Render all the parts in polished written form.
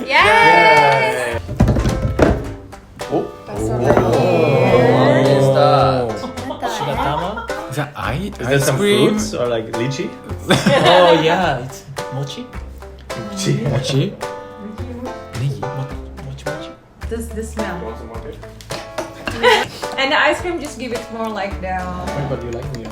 Yes. Oh. What is that? Is that Is there some fruits or like lychee? Oh yeah, it's mochi. Mochi. Mochi. This the smell. Want some water? And the ice cream just give it more like the. But you like me?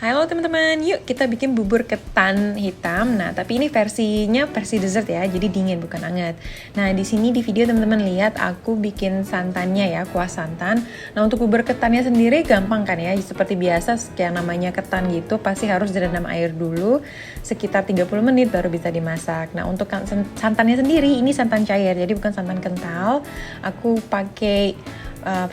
Halo teman-teman, yuk kita bikin bubur ketan hitam. Nah, tapi ini versinya versi dessert ya, jadi dingin bukan hangat. Nah, di sini di video teman-teman lihat aku bikin santannya ya, kuah santan. Nah, untuk bubur ketannya sendiri gampang kan ya, seperti biasa yang namanya ketan gitu pasti harus direndam air dulu sekitar 30 menit baru bisa dimasak. Nah, untuk santannya sendiri ini santan cair, jadi bukan santan kental. Aku pakai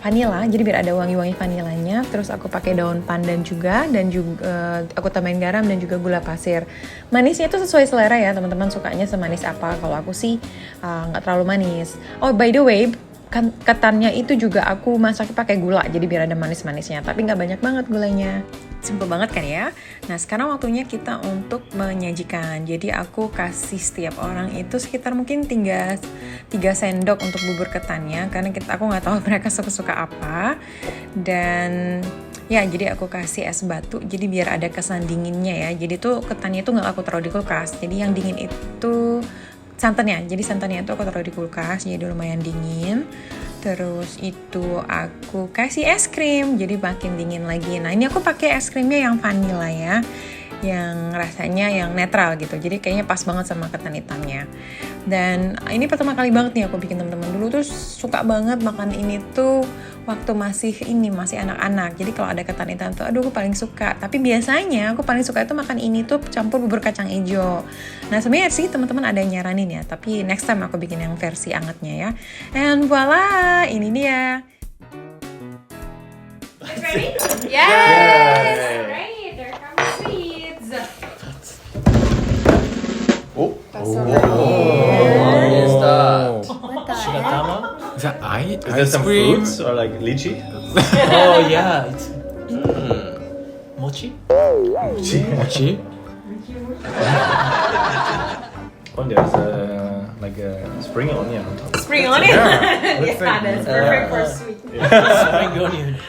vanilla, jadi biar ada wangi-wangi vanilanya. Terus aku pakai daun pandan juga, dan juga aku tambahin garam dan juga gula pasir. Manisnya itu sesuai selera ya teman-teman, sukanya semanis apa. Kalau aku sih nggak terlalu manis. Oh by the way, ketannya itu juga aku masak pakai gula, jadi biar ada manis-manisnya, tapi nggak banyak banget gulanya. Simple banget kan ya. Nah sekarang waktunya kita untuk menyajikan. Jadi aku kasih setiap orang itu sekitar mungkin 3 sendok untuk bubur ketannya, karena aku nggak tahu mereka suka apa. Dan ya jadi aku kasih es batu, jadi biar ada kesan dinginnya ya. Jadi tuh ketannya itu nggak aku taruh di kulkas, jadi yang dingin itu santannya. Jadi santannya itu aku taruh di kulkas, jadi lumayan dingin. Terus itu aku kasih es krim, jadi makin dingin lagi. Nah ini aku pakai es krimnya yang vanilla ya, yang rasanya yang netral gitu. Jadi kayaknya pas banget sama ketan hitamnya. Dan ini pertama kali banget nih aku bikin, teman-teman. Dulu tuh suka banget makan ini tuh waktu masih anak-anak. Jadi kalau ada ketan hitam tuh aduh aku paling suka. Tapi biasanya aku paling suka itu makan ini tuh campur bubur kacang hijau. Nah sebenarnya sih teman-teman ada yang nyaranin ya, tapi next time aku bikin yang versi angetnya ya. And voila, ini dia. Ready? Yes. Alright, there comes sweets. Oh. What is that? Is that Is there some cream? fruits or like lychee? Oh yeah, it's mochi. Mochi. Oh, there's like a spring onion on top. Spring onion. Yeah, Yeah, that's perfect for sweet. Spring onion.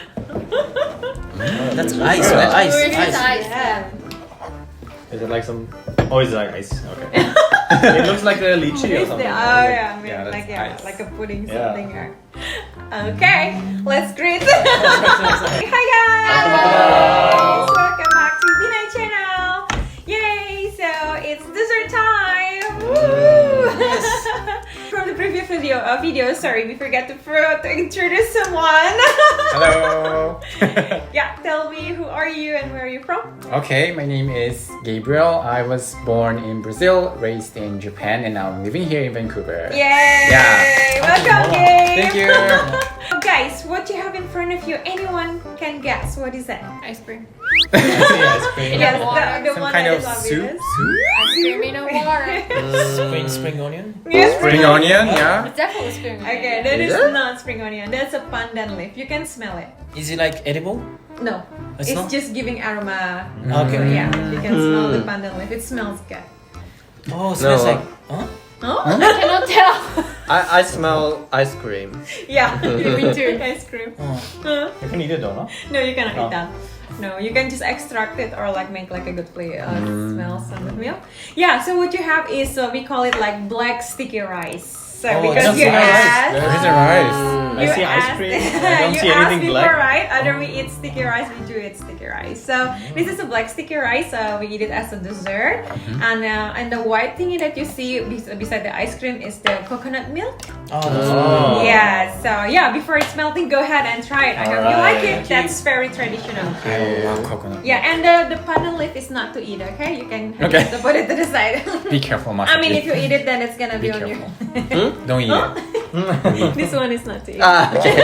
That's ice. Ice. It is Ice. ice. Yeah. Is it like some? Oh, it's like ice. Okay. It looks like a lychee or It's something. the, oh yeah, I mean, Yeah, like that's ice. like a pudding Yeah. something. Okay, let's greet. Hi guys, welcome back to Bina channel. Yay! So it's dessert time. Woo! From the previous video, sorry, we forgot to introduce someone. Hello. Yeah, tell me who are you and where are you from? Okay, my name is Gabriel. I was born in Brazil, raised in Japan, and now I'm living here in Vancouver. Yay! Yeah. Welcome, Gabe. Thank you. Guys, what you have in front of you, anyone can guess. What is that? Ice cream. Yes, cream. Yes, the Some one kind that of is soup. obvious. Ice cream in a water. Spring onion. Yes. Spring onion, yeah. It's definitely spring onion. Okay, that is Is it? not spring onion. That's a pandan leaf. You can smell it. Is it like edible? No, It's it's not? just giving aroma. Okay. Yeah, you can smell the pandan leaf. It smells good. Oh, smells No. like. Huh? Oh? I cannot tell. I smell ice cream. Yeah, me too. Ice cream. Oh. You can eat it though, no? No, you cannot Oh. eat that. No, you can just extract it or like make like a good smell some of milk. Yeah, so what you have is we call it like black sticky rice. So Oh, because that's you nice. asked, There is a rice. I see ice cream. I don't you see asked anything before, black. right? Either we eat sticky rice, we do eat sticky rice. So this is a black sticky rice. We eat it as a dessert, and the white thing that you see beside the ice cream is the coconut milk. Oh, that's Oh. Yeah. So yeah, before it's melting, go ahead and try it. I hope you like it. Alright. That's very traditional. I love coconut. Yeah, and the pandan leaf is not to eat. Okay, you can Okay. just put it to the side. Be careful, Masha. I mean, if you eat it, then it's gonna be Be on your. Don't eat it. This one is not to eat. Okay.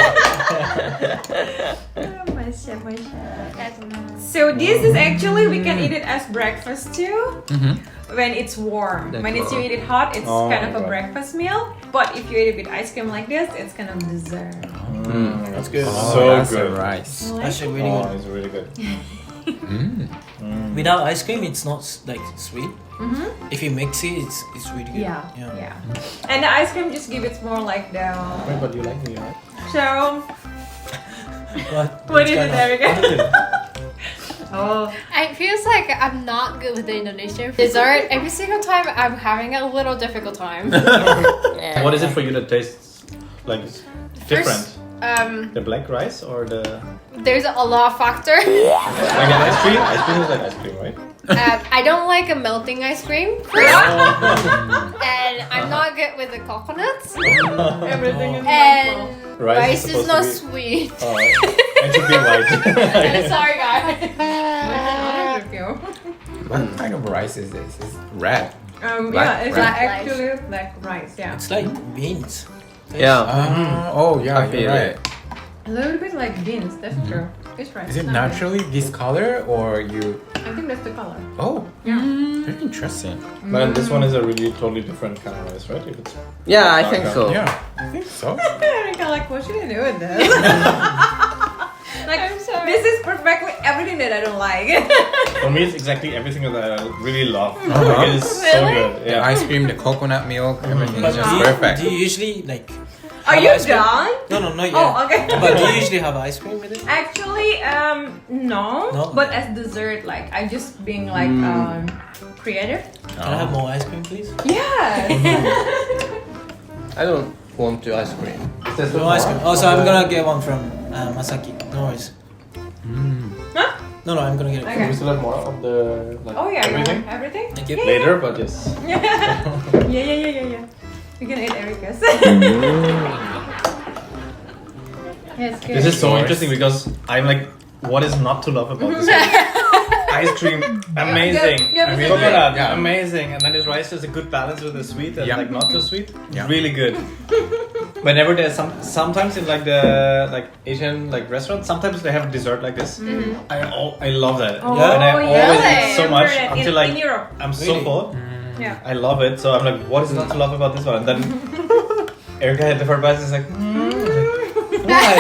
Masya. So this is actually we can eat it as breakfast too. when it's warm. That's When it's you warm. eat it hot, it's Oh kind of my a God. breakfast meal. But if you eat it with ice cream like this, it's kind of dessert. That's good. So that's good. a rice. Actually, really Oh, good. it's really good. Without ice cream, it's not like sweet. If you mix it, it's really good. Yeah. And the ice cream just give it more like the. Wait, but you like me, right? So, What? what What's is going it, on? Erica? Oh, It feels like I'm not good with the Indonesian dessert. Every single time I'm having a little difficult time. What is it for you that tastes like different? First, The black rice or the there's a lot factor. like an ice cream? Ice cream is like ice cream, right? I don't like a melting ice cream. And I'm not good with the coconuts. everything is And Rice rice is is supposed not to sweet. Oh, it should be white. I'm sorry, guys. honest with you. What kind of rice is this? It's red. Yeah, it's Black like rice. actually black rice. Yeah, It's like beans. Yeah. Oh yeah, I feel you're right. a little bit like beans. That's true. It's rice. Is it not naturally this color or you? beans. I think that's the color. Oh, Yeah. very interesting. But this one is a really totally different kind of rice, right? If it's Yeah, I think so. Yeah, I think so. Erica, like, what should I do with this? Like, I'm sorry. this is perfectly everything that I don't like. for me, it's exactly everything that I really love. Uh-huh. Like, it is so good. The Yeah. ice cream, the coconut milk, everything But is just do you, perfect. do you usually like? Are have you ice cream? done? No, not yet. Oh, okay. But do you usually have ice cream with it? Actually, no. No? But as dessert, like, I just being like creative. Can I have more ice cream, please? Yes. I don't want to ice cream. No ice cream. Oh, so I'm gonna get one from Masaki. No worries. Huh? No, I'm gonna get it. Okay. We still have more of the like Oh yeah, you everything want everything? Thank you. later, but yes. Yeah. You can eat Erica's. Yes, good. This is so interesting because I'm like, what is not to love about this? Ice cream, amazing. Yeah, but Coconut, yeah. amazing. And then the rice is a good balance with the sweet and Yeah. like not so sweet. Yeah. Really good. Whenever there's sometimes in like the like Asian like restaurants, sometimes they have dessert like this. I love that. Oh, And I yeah. always eat so I've much heard it until in like Europe. I'm so Really? full. Yeah. I love it. So I'm like, what is not to love about this one? And then Erica had the first bite. Is like, why?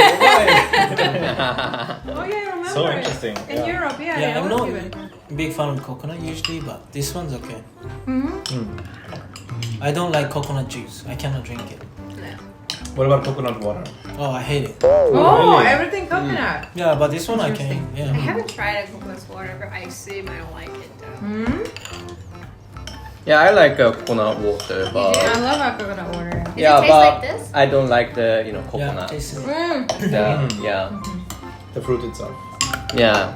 Oh yeah, I remember. So it. interesting. In Europe, yeah. Yeah, they I'm always not give it. big fan of coconut usually, but this one's okay. Mm-hmm. I don't like coconut juice. I cannot drink it. What about coconut water? Oh, I hate it. Oh, Really? everything coconut. Yeah, but this one I can. I Yeah. haven't tried a coconut water, but I assume I don't like it though. Yeah, I like coconut water, but I love our coconut water. Does yeah, it taste but like this? I don't like the Yeah, coconut. taste it. Yeah. The fruit itself. Yeah.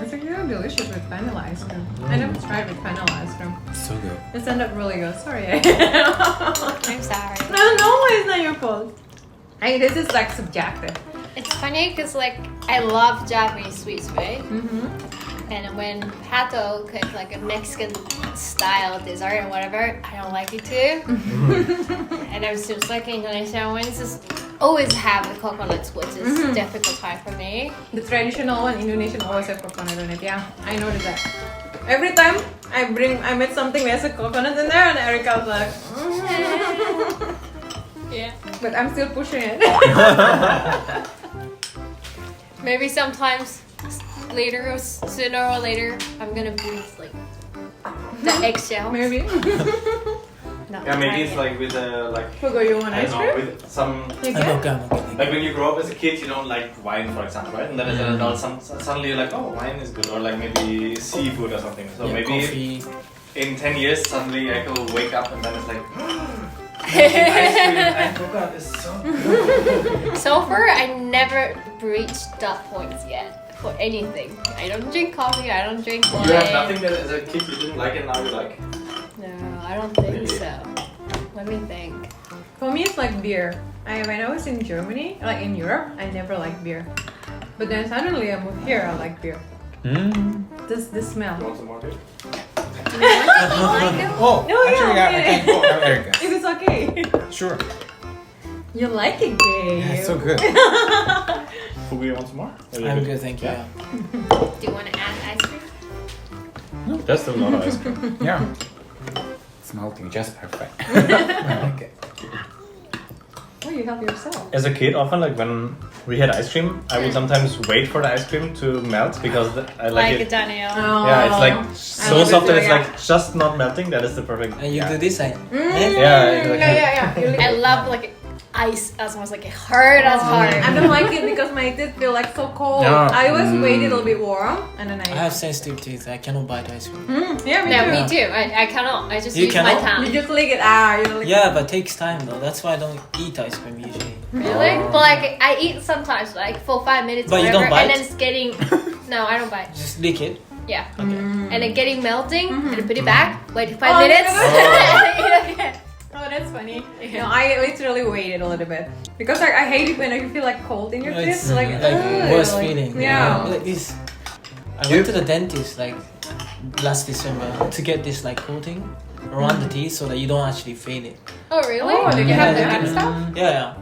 It's actually delicious with vanilla ice cream. I never tried with vanilla ice cream. So good. It's ended up really good. Sorry. I'm sorry. No, it's not your fault. Hey, this is like subjective. It's funny because like I love Japanese sweets, right? And when Pato cooks like a Mexican style dessert or whatever, I don't like it too. And it seems like Indonesian ones just always have the coconuts, which is a difficult time for me. The traditional one, Indonesian always have coconut in it. Yeah, I noticed that. Every time I made something that has a coconut in there, and Erica was like, Yeah. but I'm still pushing it. Maybe sometimes later, or sooner or later, I'm gonna use like the eggshell. Maybe. Not Yeah, maybe trying it's it. like with like Hugo, you want I ice don't know, cream? with some You I'm can? okay. I'm okay. like when you grow up as a kid, you don't like wine, for example, right? And then as an adult, suddenly you're like, oh, wine is good, or like maybe seafood or something. So Yeah, maybe coffee. in 10 years, suddenly I will wake up and then it's like, ice cream and coconut is so good. So far, I never reached that point yet for anything. I don't drink coffee. I don't drink wine. You have nothing that as a kid you didn't like and now you like. No, I don't think so. Let me think. For me, it's like beer. When I was in Germany, like in Europe, I never liked beer. But then suddenly I moved here, I like beer. The smell. You want some more beer? Oh, No, actually, yeah, I okay. can go. Erica. If it's okay. Sure. You like it, Gabe. Yeah, it's so good. Fugu, you want some more? Or you I'm good, thank you. Yeah. Do you want to add ice cream? That's a lot of ice cream. Yeah. It's melting just perfect. I like it. Oh, you help yourself. As a kid, often like when we had ice cream, I would sometimes wait for the ice cream to melt because I like it. Daniel. Yeah, it's like so love it soft too, that it's yeah. like just not melting. That is the perfect. And you yeah. do this like Yeah. I love like ice as much like hard as hard. I don't like it because my teeth feel like so cold. Yeah. I always wait a little bit warm and then I have sensitive teeth. I cannot bite ice cream. Yeah, me No, too. me too. I cannot. I just You use my cannot? tongue. You just lick it. You lick Yeah, but it takes time though. That's why I don't eat ice cream usually. Really? But like I eat sometimes like for 5 minutes But or you whatever, don't bite? and then it's getting. No, I don't bite. Just lick it. Yeah. Okay. And then getting melting, and then put it back. Wait 5 Oh, minutes. yeah. Oh, that's funny. No, I literally waited a little bit because I hate it when I feel like cold in your teeth. It's Like, ugh, worst like- feeling. Yeah. Like this. I went to the dentist like last December to get this like coating around the teeth so that you don't actually feel it. Oh really? Oh, did you Yeah, have the they hand can- stuff? Yeah.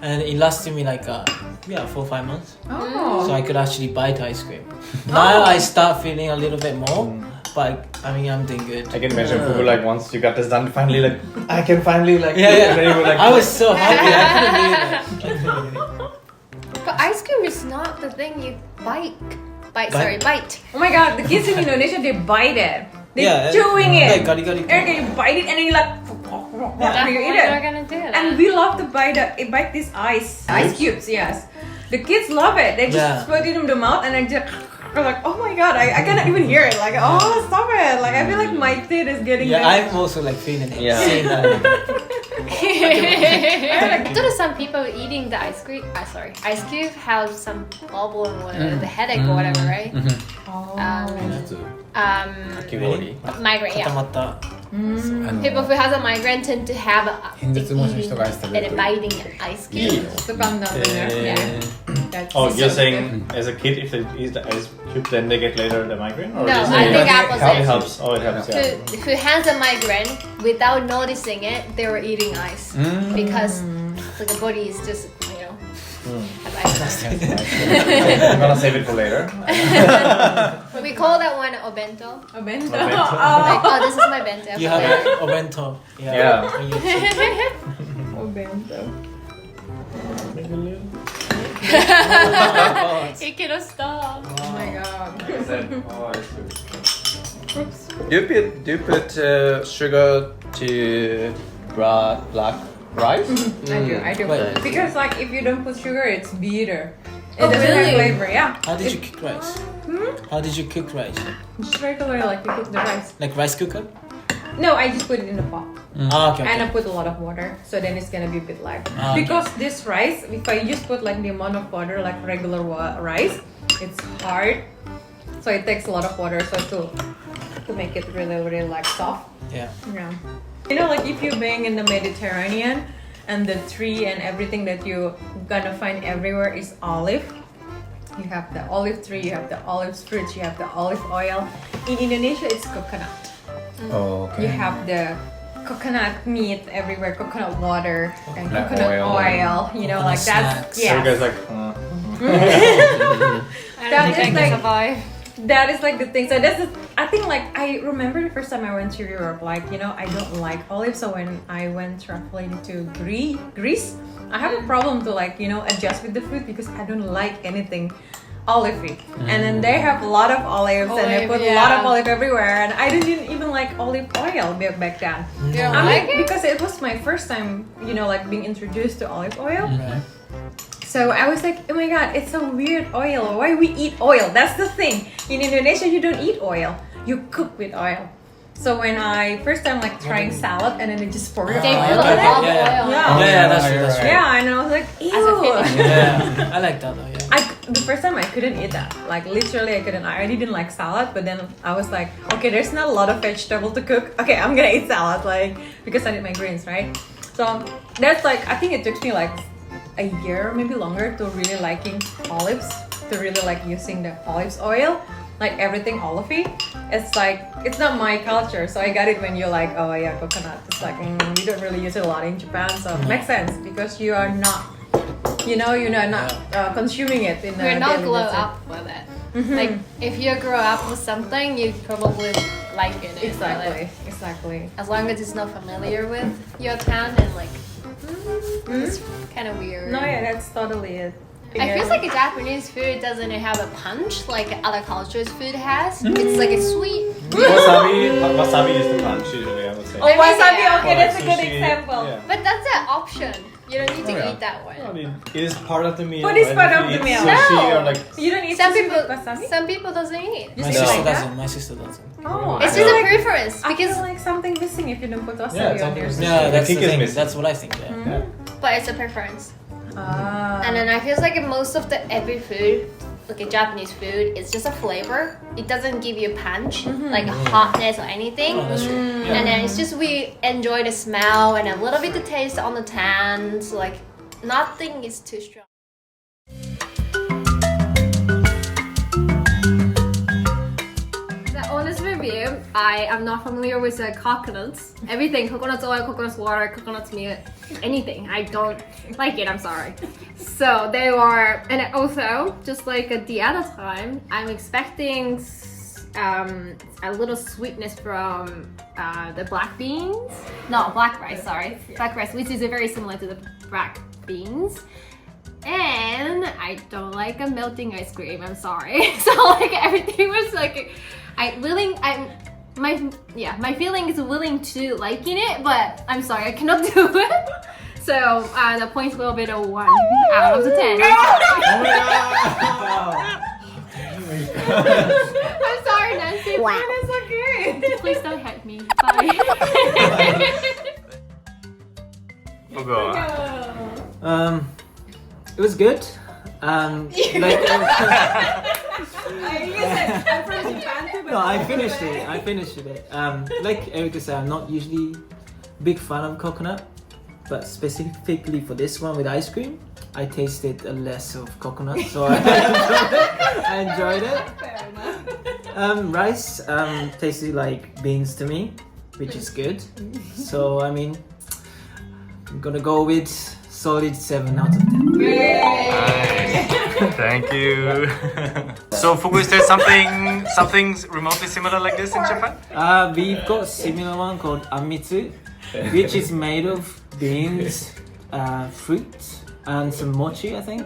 And it lasted me like 4 or 5 months. Oh. So I could actually bite ice cream. Now I start feeling a little bit more, but I mean I'm doing good. I can imagine Bubur like once you got this done, finally like I can finally like Yeah. and then you were like I was so happy. I couldn't believe it. I couldn't believe it. But ice cream is not the thing you bite. Bite. Oh my god, the kids in Indonesia, they bite it. They're Yeah, chewing it. like gully. Erica, you bite it and then you like, That's you why eat you're it. gonna do that. And we love to bite these ice cubes, yes. The kids love it. They just Yeah. put it in the mouth and then just like, oh my god, I cannot even hear it. Like, oh, stop it. Like, I feel like my teeth is getting Yeah, there. I'm also like feeling it. Yeah. Seeing that. Don't some people eating the ice cream? Ice cube have some bubble and the headache or whatever, right? Kigori. Migraine, yeah. Katamata. People who has a migraine tend to have a 偏頭痛持ちの人がアイス食べる and と biting ice cube. To calm down the nerve. Yeah. That's Oh, so you're good. saying as a kid if they eat the ice cube then they get later the migraine? Or No, just I think it opposite. helps. Oh, it helps. Yeah. Who has a migraine without noticing it, they were eating ice because like the body is just have ice. I'm gonna save it for later. We call that one obento. A bento. Obento. Like, oh, this is my bento. You have a obento. Yeah. When you check. A bento. He cannot stop. Oh my god. Do you put sugar to black rice? I do. Wait. Because like if you don't put sugar, it's bitter. It Oh, doesn't really? have flavor. Yeah. How did you cook rice? How did you cook rice? Just regular like you cook the rice. Like rice cooker? No, I just put it in the pot. Ah, okay. And I put a lot of water, so then it's gonna be a bit light. Ah, okay. Because this rice, if I just put like the amount of water like regular rice, it's hard. So it takes a lot of water. So to make it really like soft. Yeah. Yeah. You know, like if you're being in the Mediterranean, and the tree and everything that you gonna find everywhere is olive. You have the olive tree, you have the olive fruits, you have the olive oil. In Indonesia, it's coconut. Oh, okay. You have the coconut meat everywhere, coconut water, and Coconut coconut oil. oil. You know, Coconut like that's snacks. So you guys yeah. like. I That don't think I is can like- survive. That is like the thing. So that's the, I think like I remember the first time I went to Europe. Like I don't like olives. So when I went traveling to Greece, I have a problem to adjust with the food because I don't like anything olivey. And then they have a lot of olives and they Olive, put a lot of yeah. olive everywhere. And I didn't even like olive oil back then. You don't I like mean, it? because it was my first time, being introduced to olive oil. Right. So I was like, oh my god, it's a weird oil. Why we eat oil? That's the thing. In Indonesia, you don't eat oil. You cook with oil. So when I first time trying salad and then they just pour it They oil put on a it. lot of Yeah. oil. Yeah. Yeah, that's true. That's true. Yeah, and I was like, As a finish. ew. Yeah, I like that though. Yeah. The first time I couldn't eat that. Like literally I couldn't. I didn't like salad, but then I was like, okay, there's not a lot of vegetable to cook. Okay, I'm gonna eat salad, because I did my greens, right? So that's I think it took me a year, maybe longer, to really liking olives, to really using the olives oil, everything olivey. It's not my culture, so I got it when you're oh yeah, coconut. It's we don't really use it a lot in Japan, so it makes sense because you're not, you're not consuming it in We're not daily glow basis. up for that. Like if you grow up with something, you probably like it. Exactly. Exactly. As long as it's not familiar with your town and like, it's kind of weird. No, yeah, that's totally it. I feel like a Japanese food doesn't have a punch like other cultures' food has. It's like a sweet. Wasabi is the punch usually, I would say. Oh, wasabi. Okay, Or that's a good sushi, example. yeah. But that's an option. You don't need to yeah. eat that one. I mean, it is part of the meal. But it's right? part If of you the eat meal. Sushi No. or like You don't eat Some sushi people, with wasabi? some people doesn't eat. You My say sister like that? doesn't. My sister doesn't. Oh, It's I just feel a like, preference I feel because, like something missing if you don't put wasabi Yeah, on something there. missing. Yeah, that's the think it's thing. missing. That's what I think. Yeah. yeah. but it's a preference. Ah. And then I feel like most of the every food, like a Japanese food, it's just a flavor. It doesn't give you a punch, like hotness or anything. Oh, that's true. Yeah. And then it's just we enjoy the smell and a little bit the taste on the tongue. So like nothing is too strong. The honest review, I am not familiar with the coconuts. Everything, coconut oil, coconut water, coconut milk, anything. I don't like it, I'm sorry. So they are, and also, just like at the other time, I'm expecting a little sweetness from the black beans. No, black rice, sorry. Black rice, which is very similar to the black beans. And I don't like a melting ice cream, I'm sorry. So like everything was like, my feeling is willing to liking it, but I'm sorry, I cannot do it. So the point's will be a 1 out of the 10. I'm sorry, Nancy. Wow. It's okay. Please don't hate me. Bye. It was good. Like, I'm from Japan too, but no, I finished it. Like Erica said, I'm not usually big fan of coconut, but specifically for this one with ice cream, I tasted less of coconut, so I enjoyed it. fair enough. Rice tasted like beans to me, which is good. So I mean, I'm gonna go with solid 7 out of 10. Thank you. So, Fugu, is there something remotely similar like this in Japan? We've got similar one called amitsu, which is made of beans, fruit, and some mochi, I think.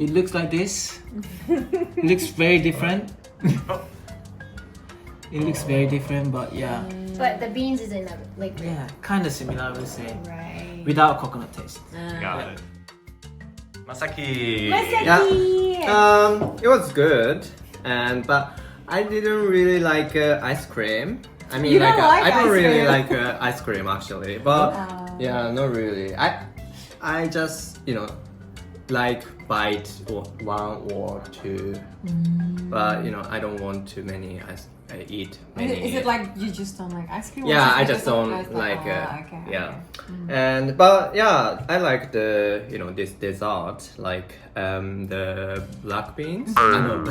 It looks like this. It looks very different. It looks very different, but yeah. But the beans is in the liquid. Yeah, kind of similar, I would say. Right. Without coconut taste. Got it. Masaki. Yeah. It was good, but I didn't really like ice cream. I mean, You don't like I don't ice really cream? like ice cream actually, but yeah, not really. I just like bite one or two, but I don't want too many eat many. Is it like you just don't like ice cream? or Yeah, I because just don't of like okay, yeah. okay. But yeah, I like the this dessert, like the black beans. I know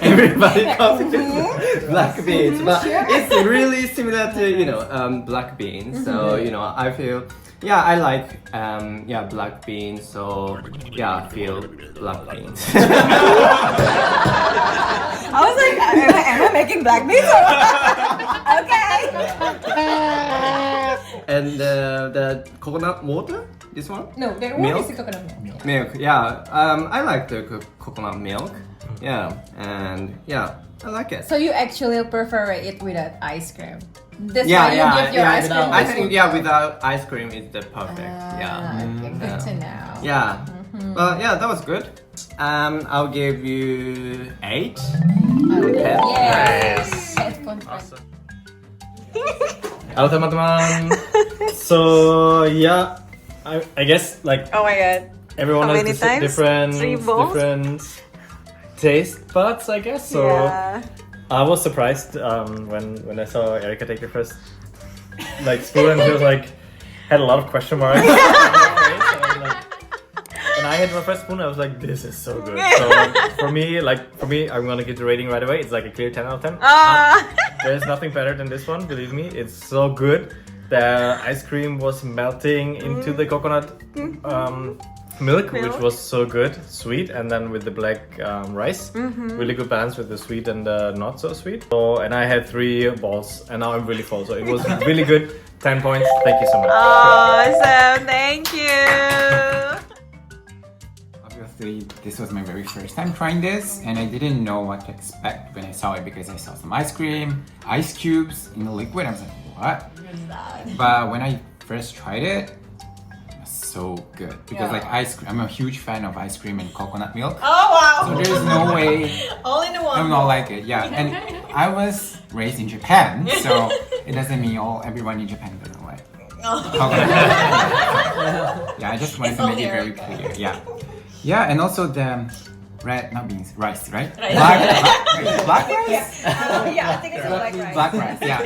everybody calls it black beans, but it's really similar to black beans. So I feel I like black beans. So I feel black beans. I was like, am I making black beans? Okay. And the coconut water, this one? No, there Milk? is the coconut milk. Milk, yeah. I like the coconut milk. Yeah, and I like it. So you actually prefer it without ice cream? That's Yeah, why you yeah, give your yeah. ice cream. I think without ice cream is the perfect. Yeah. Okay, good to know. Yeah. But that was good. I'll give you 8. Yes. Awesome. Halo teman-teman. So I guess like Oh my god. everyone How has many times? different 3 bowls? taste buds, I guess. So Yeah. I was surprised when I saw Erica take the first spoon, and she was had a lot of question marks. And I had my first spoon, I was like, this is so good. So for me, I'm gonna give the rating right away. It's like a clear 10 out of 10. There's nothing better than this one, believe me. It's so good. The ice cream was melting into the coconut milk, which was so good, sweet, and then with the black rice, really good balance with the sweet and the not so sweet. So, and I had 3 balls, and now I'm really full. So it was really good. 10 points. Thank you so much. Awesome, thank you. Obviously, this was my very first time trying this, and I didn't know what to expect when I saw it because I saw some ice cream, ice cubes in the liquid. I was like, what? But when I first tried it, so good because like ice cream, I'm a huge fan of ice cream and coconut milk. Oh wow! So there's no way All in the one. I'm not like it. Yeah, and I was raised in Japan, so it doesn't mean everyone in Japan doesn't like coconut milk. Yeah, I just wanted to make it very clear. Yeah, and also the not beans, rice, right? Rice. Black rice. Yeah, I think it's black rice. Black rice, yeah.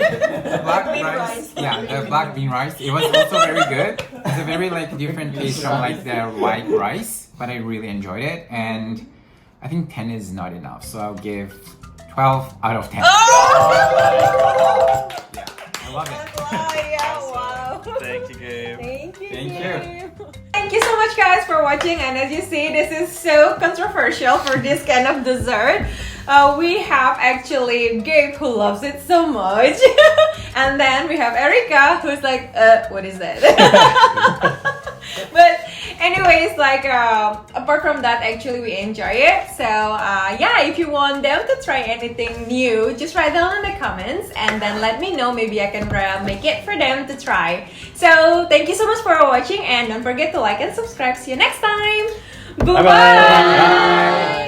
Black bean rice. rice. Yeah, the black bean rice. It was also very good. It's a very like different taste from like the white rice, but I really enjoyed it. And I think 10 is not enough, so I'll give 12 out of 10. Yeah, I love it. Wow. Thank you, Gabe. Thank you. Thank you. Thank you so much, guys, for watching. And as you see, this is so controversial for this kind of dessert. We have actually Gabe, who loves it so much. And then we have Erika, who's like, what is that? But anyways, like apart from that, actually we enjoy it. So yeah, if you want them to try anything new, just write down in the comments and then let me know. Maybe I can make it for them to try. So thank you so much for watching, and don't forget to like and subscribe. See you next time. Bye bye.